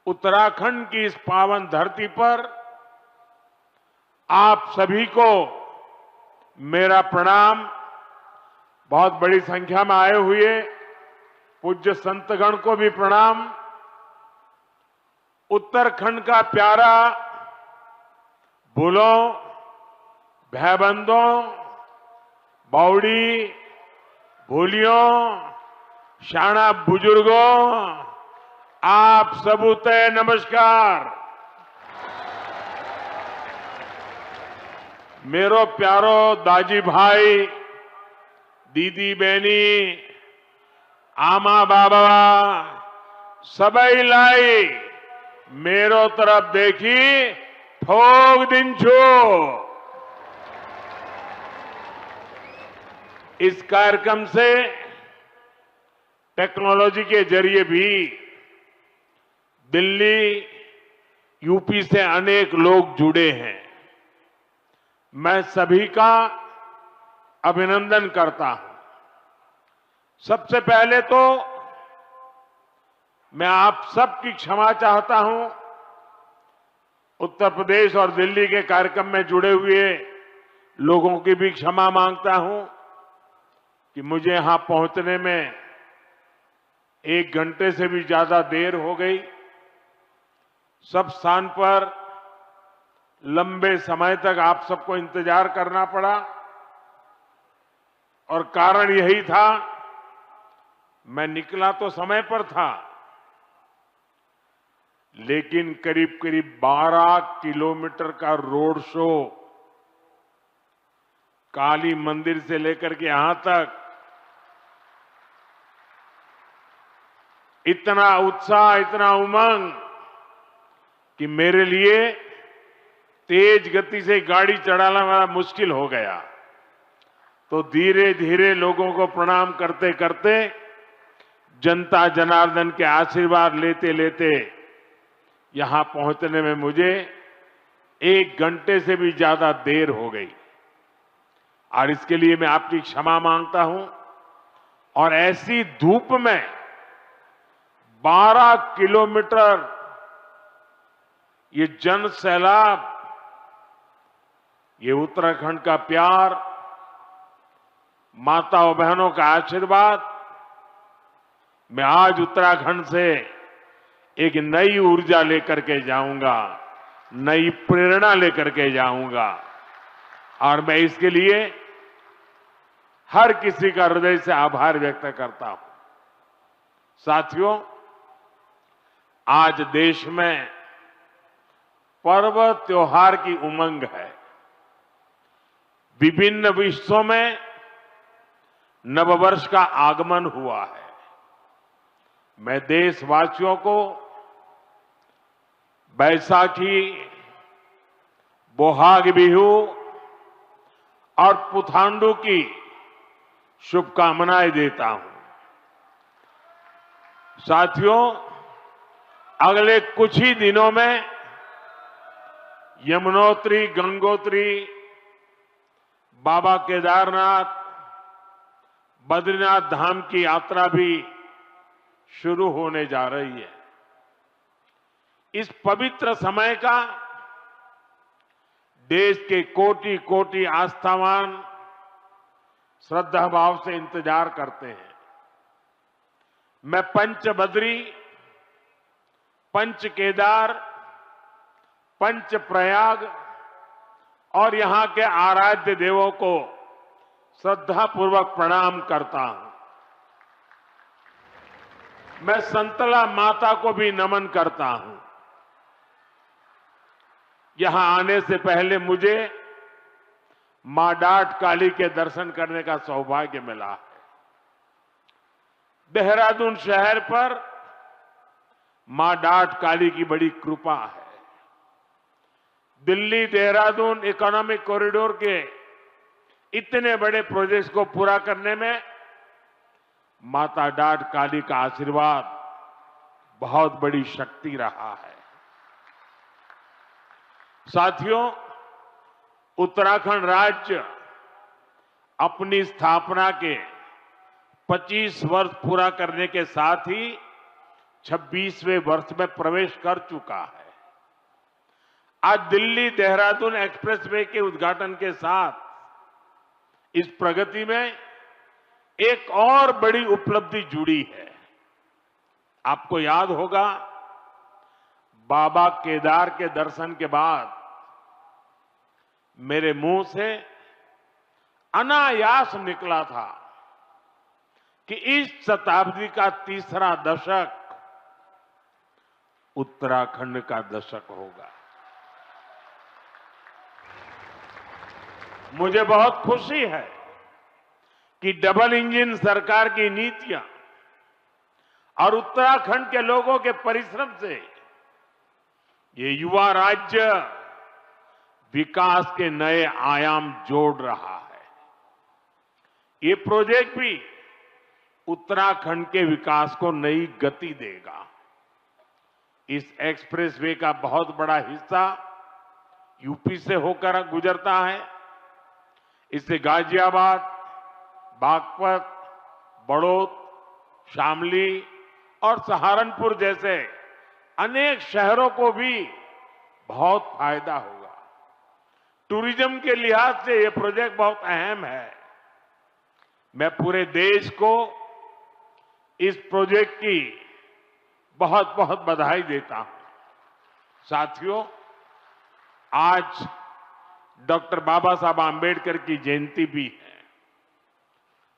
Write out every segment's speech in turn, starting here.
उत्तराखंड की इस पावन धरती पर आप सभी को मेरा प्रणाम। बहुत बड़ी संख्या में आए हुए पूज्य संतगण को भी प्रणाम। उत्तराखंड का प्यारा भूलों, भैबंदों, बावड़ी, भूलियों, शाना बुजुर्गों, आप सबूते नमस्कार। मेरो प्यारो दाजी भाई, दीदी बहनी, आमा बाबा सबई लाई मेरो तरफ देखी ठोक दिन छो। इस कार्यक्रम से टेक्नोलॉजी के जरिए भी दिल्ली, यूपी से अनेक लोग जुड़े हैं। मैं सभी का अभिनंदन करता हूं। सबसे पहले तो मैं आप सबकी क्षमा चाहता हूं। उत्तर प्रदेश और दिल्ली के कार्यक्रम में जुड़े हुए लोगों की भी क्षमा मांगता हूं कि मुझे यहां पहुंचने में 1 घंटे से भी ज्यादा देर हो गई। सब स्थान पर लंबे समय तक आप सबको इंतजार करना पड़ा और कारण यही था, मैं निकला तो समय पर था, लेकिन करीब करीब 12 किलोमीटर का रोड शो काली मंदिर से लेकर के यहां तक, इतना उत्साह, इतना उमंग कि मेरे लिए तेज गति से गाड़ी चलाना बड़ा मुश्किल हो गया। तो धीरे धीरे लोगों को प्रणाम करते करते, जनता जनार्दन के आशीर्वाद लेते लेते यहां पहुंचने में मुझे 1 घंटे से भी ज्यादा देर हो गई और इसके लिए मैं आपकी क्षमा मांगता हूं। और ऐसी धूप में 12 किलोमीटर ये जन सैलाब, ये उत्तराखंड का प्यार, माताओं बहनों का आशीर्वाद, मैं आज उत्तराखंड से एक नई ऊर्जा लेकर के जाऊंगा, नई प्रेरणा लेकर के जाऊंगा और मैं इसके लिए हर किसी का हृदय से आभार व्यक्त करता हूं। साथियों, आज देश में पर्व त्योहार की उमंग है। विभिन्न विश्वों में नववर्ष का आगमन हुआ है। मैं देशवासियों को बैसाखी, बोहाग बिहू और पुथांडु की शुभकामनाएं देता हूं। साथियों, अगले कुछ ही दिनों में यमुनोत्री, गंगोत्री, बाबा केदारनाथ, बद्रीनाथ धाम की यात्रा भी शुरू होने जा रही है। इस पवित्र समय का देश के कोटि कोटि आस्थावान श्रद्धा भाव से इंतजार करते हैं। मैं पंच बद्री, पंच केदार, पंच प्रयाग और यहां के आराध्य देवों को श्रद्धापूर्वक प्रणाम करता हूं। मैं संतला माता को भी नमन करता हूं। यहां आने से पहले मुझे मां डाट काली के दर्शन करने का सौभाग्य मिला है। देहरादून शहर पर मां डाट काली की बड़ी कृपा है। दिल्ली देहरादून इकोनॉमिक कॉरिडोर के इतने बड़े प्रोजेक्ट्स को पूरा करने में माता डाट काली का आशीर्वाद बहुत बड़ी शक्ति रहा है। साथियों, उत्तराखंड राज्य अपनी स्थापना के 25 वर्ष पूरा करने के साथ ही 26वें वर्ष में प्रवेश कर चुका है। आज दिल्ली देहरादून एक्सप्रेसवे के उद्घाटन के साथ इस प्रगति में एक और बड़ी उपलब्धि जुड़ी है। आपको याद होगा, बाबा केदार के दर्शन के बाद मेरे मुंह से अनायास निकला था कि इस शताब्दी का तीसरा दशक उत्तराखंड का दशक होगा। मुझे बहुत खुशी है कि डबल इंजन सरकार की नीतियां और उत्तराखंड के लोगों के परिश्रम से ये युवा राज्य विकास के नए आयाम जोड़ रहा है। ये प्रोजेक्ट भी उत्तराखंड के विकास को नई गति देगा। इस एक्सप्रेसवे का बहुत बड़ा हिस्सा यूपी से होकर गुजरता है। इससे गाजियाबाद, बागपत, बड़ौद, शामली और सहारनपुर जैसे अनेक शहरों को भी बहुत फायदा होगा। टूरिज्म के लिहाज से यह प्रोजेक्ट बहुत अहम है। मैं पूरे देश को इस प्रोजेक्ट की बहुत बहुत बधाई देता हूं। साथियों, आज डॉक्टर बाबा साहब आंबेडकर की जयंती भी है।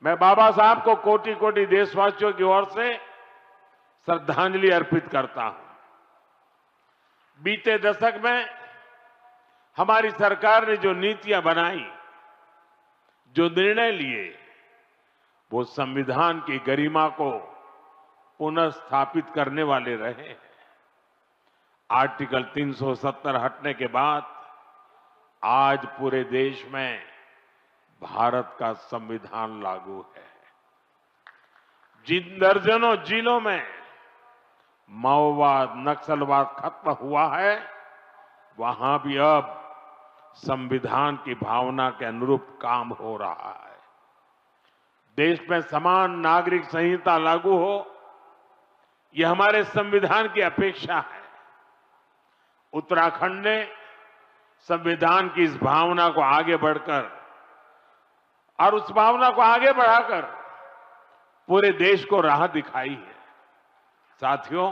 मैं बाबा साहब को कोटि कोटि देशवासियों की ओर से श्रद्धांजलि अर्पित करता हूं। बीते दशक में हमारी सरकार ने जो नीतियां बनाई, जो निर्णय लिए, वो संविधान की गरिमा को पुनः स्थापित करने वाले रहे हैं। आर्टिकल 370 हटने के बाद आज पूरे देश में भारत का संविधान लागू है। जिन दर्जनों जिलों में माओवाद, नक्सलवाद खत्म हुआ है, वहां भी अब संविधान की भावना के अनुरूप काम हो रहा है। देश में समान नागरिक संहिता लागू हो, यह हमारे संविधान की अपेक्षा है। उत्तराखंड ने संविधान की इस भावना को आगे बढ़कर और उस भावना को आगे बढ़ाकर पूरे देश को राह दिखाई है। साथियों,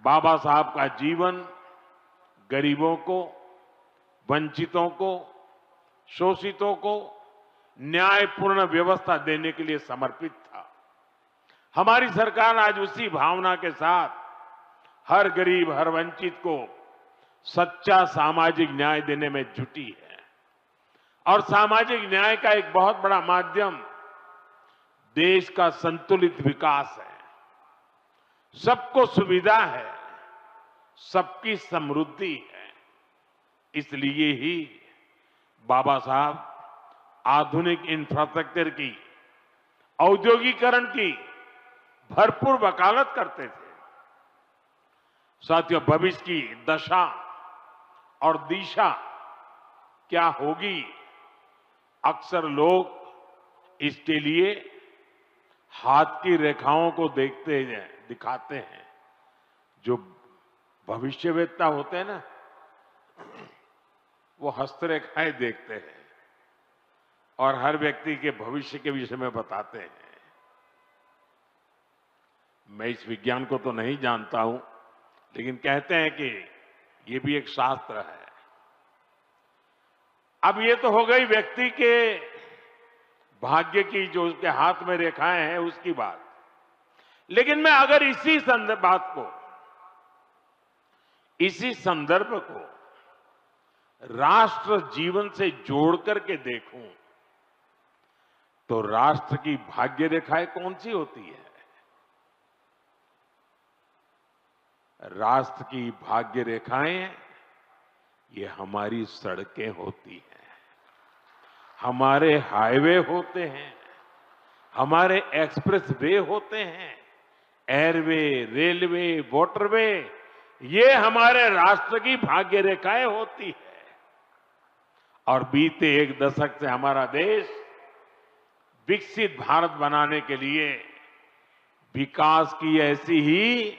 बाबा साहब का जीवन गरीबों को, वंचितों को, शोषितों को न्यायपूर्ण व्यवस्था देने के लिए समर्पित था। हमारी सरकार आज उसी भावना के साथ हर गरीब, हर वंचित को सच्चा सामाजिक न्याय देने में जुटी है। और सामाजिक न्याय का एक बहुत बड़ा माध्यम देश का संतुलित विकास है। सबको सुविधा है, सबकी समृद्धि है। इसलिए ही बाबा साहब आधुनिक इंफ्रास्ट्रक्चर की, औद्योगिकरण की भरपूर वकालत करते थे। साथियों, भविष्य की दशा और दिशा क्या होगी, अक्सर लोग इसके लिए हाथ की रेखाओं को दिखाते हैं। जो भविष्यवेत्ता होते हैं ना, वो हस्तरेखाएं देखते हैं और हर व्यक्ति के भविष्य के विषय में बताते हैं। मैं इस विज्ञान को तो नहीं जानता हूं, लेकिन कहते हैं कि ये भी एक शास्त्र है। अब ये तो हो गई व्यक्ति के भाग्य की, जो उसके हाथ में रेखाएं हैं, उसकी बात। लेकिन मैं अगर इसी संदर्भ को राष्ट्र जीवन से जोड़ करके देखूं, तो राष्ट्र की भाग्य रेखाएं कौन सी होती है? राष्ट्र की भाग्य रेखाएं ये हमारी सड़कें होती हैं, हमारे हाईवे होते हैं, हमारे एक्सप्रेस वे होते हैं, एयरवे, रेलवे, वाटरवे, ये हमारे राष्ट्र की भाग्य रेखाएं होती है। और बीते एक दशक से हमारा देश विकसित भारत बनाने के लिए विकास की ऐसी ही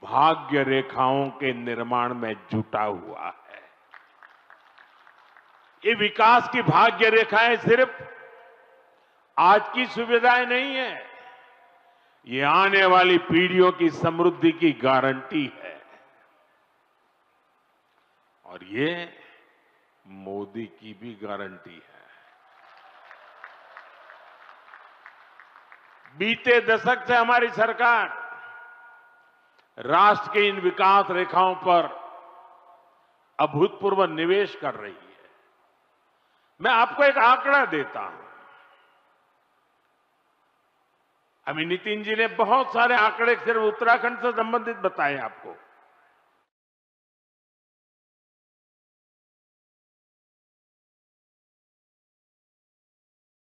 भाग्य रेखाओं के निर्माण में जुटा हुआ है। ये विकास की भाग्य रेखाएं सिर्फ आज की सुविधाएं नहीं है, ये आने वाली पीढ़ियों की समृद्धि की गारंटी है। और ये मोदी की भी गारंटी है। बीते दशक से हमारी सरकार राष्ट्र के इन विकास रेखाओं पर अभूतपूर्व निवेश कर रही है। मैं आपको एक आंकड़ा देता हूं। अभी नितिन जी ने बहुत सारे आंकड़े सिर्फ उत्तराखंड से संबंधित बताए आपको।